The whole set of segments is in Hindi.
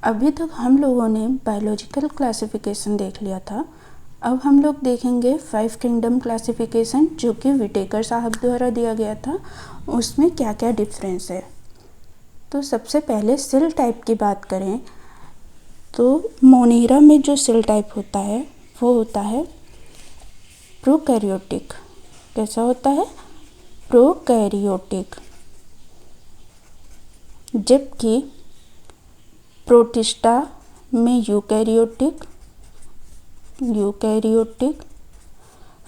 अभी तक हम लोगों ने बायोलॉजिकल क्लासिफिकेशन देख लिया था। अब हम लोग देखेंगे 5 किंगडम क्लासिफिकेशन, जो कि विटेकर साहब द्वारा दिया गया था। उसमें क्या क्या डिफरेंस है। तो सबसे पहले सेल टाइप की बात करें तो मोनेरा में जो सेल टाइप होता है वो होता है प्रोकैरियोटिक। कैसा होता है? प्रोकैरियोटिक। जबकि प्रोटिस्टा में यूकैरियोटिक,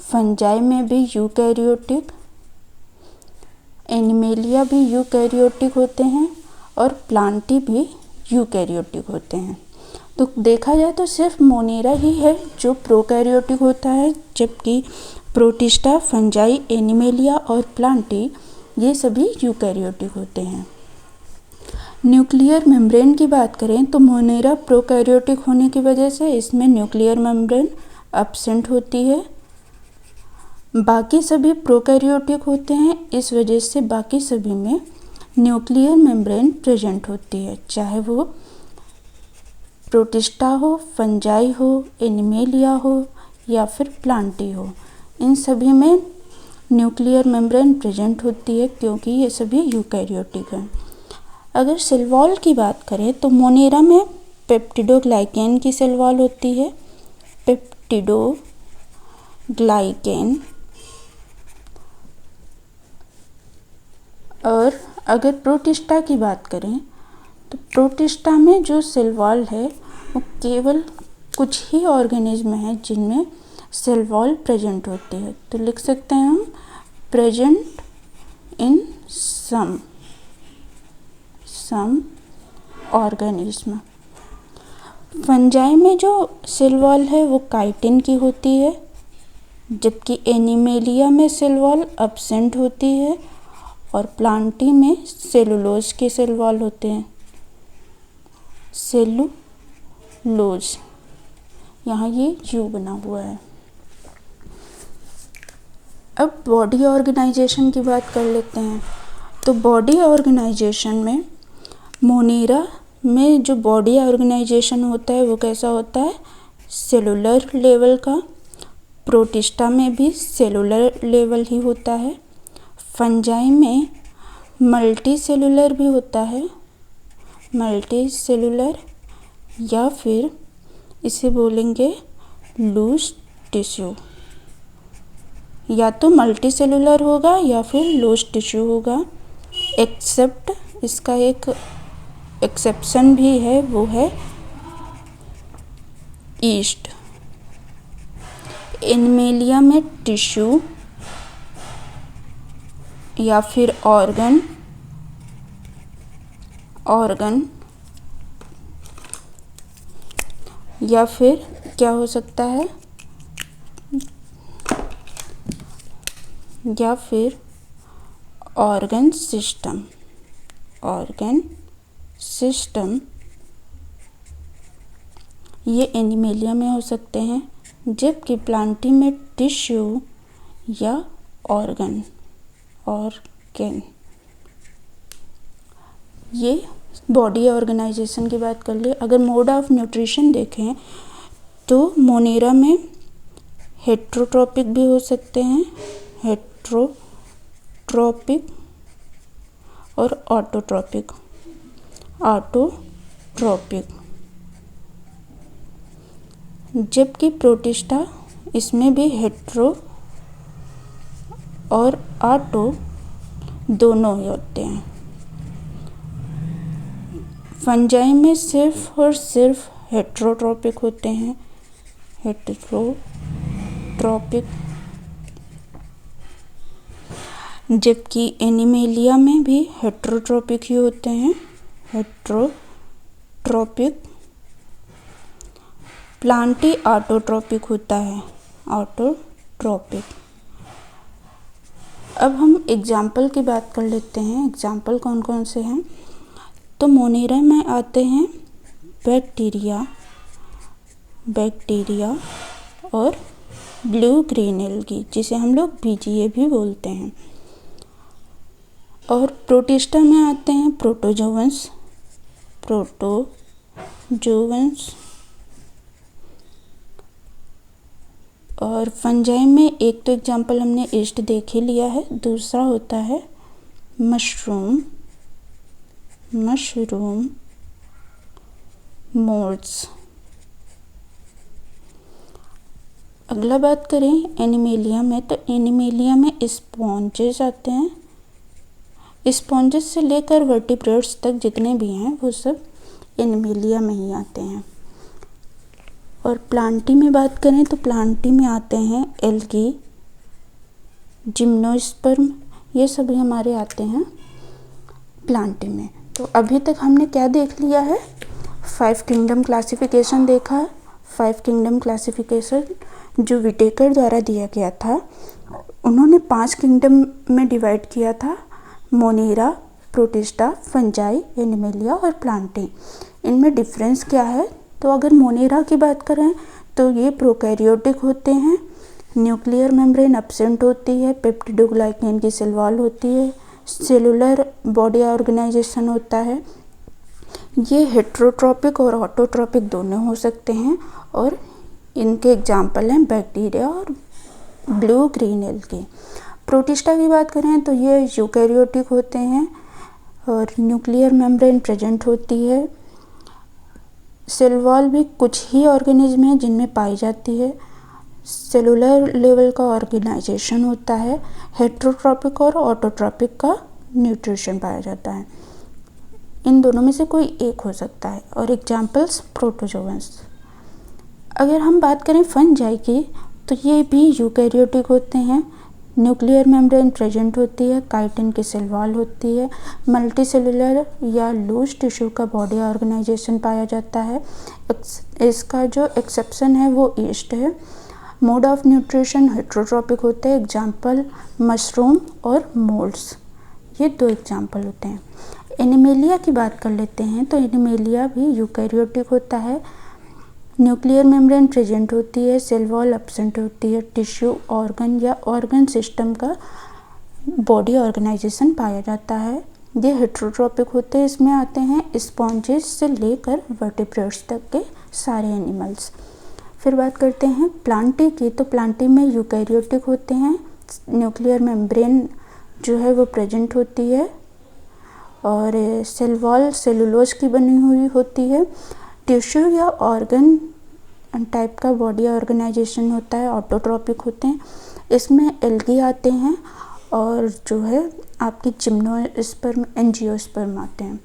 फंजाई में भी यूकैरियोटिक, एनिमेलिया भी यूकैरियोटिक होते हैं और प्लांटी भी यूकैरियोटिक होते हैं। तो देखा जाए तो सिर्फ मोनेरा ही है जो प्रोकैरियोटिक होता है, जबकि प्रोटिस्टा, फंजाई, एनिमेलिया और प्लांटी ये सभी यूकैरियोटिक होते हैं। न्यूक्लियर मेम्ब्रेन की बात करें तो मोनेरा प्रोकैरियोटिक होने की वजह से इसमें न्यूक्लियर मेम्ब्रेन एब्सेंट होती है। बाकी सभी प्रोकैरियोटिक होते हैं, इस वजह से बाकी सभी में न्यूक्लियर मेम्ब्रेन प्रेजेंट होती है, चाहे वो प्रोटिस्टा हो, फंजाई हो, एनिमेलिया हो या फिर प्लांटी हो। इन सभी में न्यूक्लियर मेम्ब्रेन प्रेजेंट होती है क्योंकि ये सभी यूकैरियोटिक हैं। अगर सेल वॉल की बात करें तो मोनेरा में पेप्टिडोग्लाइकेन की सेल वॉल होती है, पेप्टिडोग्लाइकेन। और अगर प्रोटिस्टा की बात करें तो प्रोटिस्टा में जो सेल वॉल है वो केवल कुछ ही ऑर्गेनिज्म हैं जिनमें सेल वॉल प्रेजेंट होती है। तो लिख सकते हैं हम present in some organism. Fungi में जो सेल वॉल है वो काइटिन की होती है, जबकि एनिमेलिया में सेल वॉल एब्सेंट होती है और प्लांटी में सेलुलोज के सेल वॉल होते हैं। सेलुलोज, यहाँ ये यू बना हुआ है। अब बॉडी ऑर्गेनाइजेशन की बात कर लेते हैं। तो बॉडी ऑर्गेनाइजेशन में मोनेरा में जो बॉडी ऑर्गेनाइजेशन होता है वो कैसा होता है? सेलुलर लेवल का। प्रोटिस्टा में भी सेलुलर लेवल ही होता है। फंजाई में मल्टी सेलुलर भी होता है, मल्टी सेलुलर, या फिर इसे बोलेंगे लूज टिश्यू। या तो मल्टी सेलुलर होगा या फिर लूज टिश्यू होगा। एक्सेप्ट इसका एक एक्सेप्शन भी है, वो है ईस्ट। एनिमेलिया में टिश्यू या फिर ऑर्गन या फिर क्या हो सकता है, या फिर ऑर्गन सिस्टम। ये एनिमेलिया में हो सकते हैं, जबकि प्लांटी में टिश्यू या ऑर्गन। ये बॉडी ऑर्गेनाइजेशन की बात कर ले। अगर मोड ऑफ न्यूट्रिशन देखें तो मोनेरा में हेट्रोट्रोपिक भी हो सकते हैं, हेट्रोट्रोपिक और ऑटोट्रोपिक। जबकि प्रोटिस्टा इसमें भी हेट्रो और ऑटो दोनों ही होते हैं। फंजाई में सिर्फ और सिर्फ हेट्रोट्रोपिक होते हैं, जबकि एनिमेलिया में भी हेट्रोट्रोपिक ही होते हैं, हेट्रोट्रोपिक। प्लांटी ऑटोट्रोपिक होता है, ऑटोट्रोपिक। अब हम एग्जाम्पल की बात कर लेते हैं। एग्जाम्पल कौन कौन से हैं? तो मोनेरा में आते हैं बैक्टीरिया और ब्लू ग्रीन एल्गी, जिसे हम लोग BGA भी बोलते हैं। और प्रोटिस्टा में आते हैं प्रोटोजोअन्स, प्रोटोजोअन्स। और फंजाई में एक तो एग्जाम्पल हमने ईस्ट देख ही लिया है, दूसरा होता है मशरूम, मोल्ड्स। अगला बात करें एनिमेलिया में, तो एनिमेलिया में स्पॉन्जेस आते हैं। स्पॉन्जेस से लेकर वर्टिब्रेट्स तक जितने भी हैं वो सब एनिमेलिया में ही आते हैं। और प्लांटी में बात करें तो प्लांटी में आते हैं एल्गी, जिम्नोस्पर्म, ये सभी हमारे आते हैं प्लांटी में। तो अभी तक हमने क्या देख लिया है, 5 किंगडम क्लासिफिकेशन देखा है। 5 किंगडम क्लासिफिकेशन जो विटेकर द्वारा दिया गया था, उन्होंने 5 किंगडम में डिवाइड किया था, मोनेरा, प्रोटिस्टा, फंजाई, एनिमेलिया और प्लांटी। इनमें डिफरेंस क्या है, तो अगर मोनेरा की बात करें तो ये प्रोकैरियोटिक होते हैं, न्यूक्लियर मेम्ब्रेन एब्सेंट होती है, पेप्टिडोग्लाइकेन की सेल वॉल होती है, सेलुलर बॉडी ऑर्गेनाइजेशन होता है। ये हेट्रोट्रॉपिक और ऑटोट्रॉपिक दोनों हो सकते हैं और इनके एग्जाम्पल हैं बैक्टीरिया और ब्लू ग्रीन एल्गी। प्रोटिस्टा की बात करें तो ये यूकैरियोटिक होते हैं और न्यूक्लियर मेम्ब्रेन प्रेजेंट होती है। सेल वॉल भी कुछ ही ऑर्गेनिज्म हैं जिनमें पाई जाती है। सेलुलर लेवल का ऑर्गेनाइजेशन होता है। हेट्रोट्रॉपिक और ऑटोट्रॉपिक का न्यूट्रिशन पाया जाता है। इन दोनों में से कोई एक हो सकता है। और एग्जाम्पल्स प्रोटोजोअन्स। अगर हम बात करें फंजाई की तो ये भी यूकैरियोटिक होते हैं, न्यूक्लियर मेम्ब्रेन प्रेजेंट होती है, काइटिन की सेल वॉल होती है, मल्टीसेलुलर या लूज टिश्यू का बॉडी ऑर्गेनाइजेशन पाया जाता है। इसका जो एक्सेप्शन है वो ईस्ट है। मोड ऑफ न्यूट्रिशन हेट्रोट्रॉपिक होते हैं, एग्जाम्पल मशरूम और मोल्ड्स, ये 2 एग्जाम्पल होते हैं। एनिमेलिया की बात कर लेते हैं तो एनिमेलिया भी यूकैरियोटिक होता है, न्यूक्लियर मेम्ब्रेन प्रेजेंट होती है, सेल वॉल एब्सेंट होती है, टिश्यू ऑर्गन या ऑर्गन सिस्टम का बॉडी ऑर्गेनाइजेशन पाया जाता है। ये हेट्रोट्रॉपिक होते हैं, इसमें आते हैं स्पॉन्जेस से लेकर वर्टिब्रेट्स तक के सारे एनिमल्स। फिर बात करते हैं प्लांटी की, तो प्लांटी में यूकैरियोटिक होते हैं, न्यूक्लियर मेम्ब्रेन जो है वो प्रेजेंट होती है और सेल वॉल सेलुलोज की बनी हुई होती है। टिश्यू या ऑर्गन टाइप का बॉडी ऑर्गेनाइजेशन होता है, ऑटोट्रॉपिक होते हैं। इसमें एल्गी आते हैं और जो है आपकी जिम्नोस्पर्म, एंजियोस्पर्म आते हैं।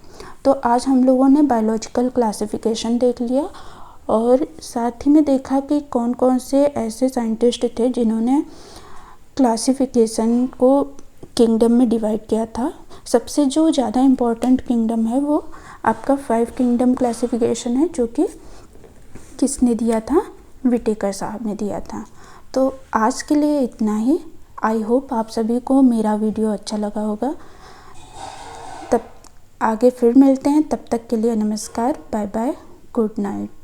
तो आज हम लोगों ने बायोलॉजिकल क्लासिफिकेशन देख लिया और साथ ही में देखा कि कौन कौन से ऐसे साइंटिस्ट थे जिन्होंने क्लासिफिकेशन को किंगडम में डिवाइड किया था। सबसे जो ज़्यादा इम्पोर्टेंट किंगडम है वो आपका 5 किंगडम क्लासिफिकेशन है, जो कि किसने दिया था, विटेकर साहब ने दिया था। तो आज के लिए इतना ही। आई होप आप सभी को मेरा वीडियो अच्छा लगा होगा। तब आगे फिर मिलते हैं, तब तक के लिए नमस्कार, बाय बाय, गुड नाइट।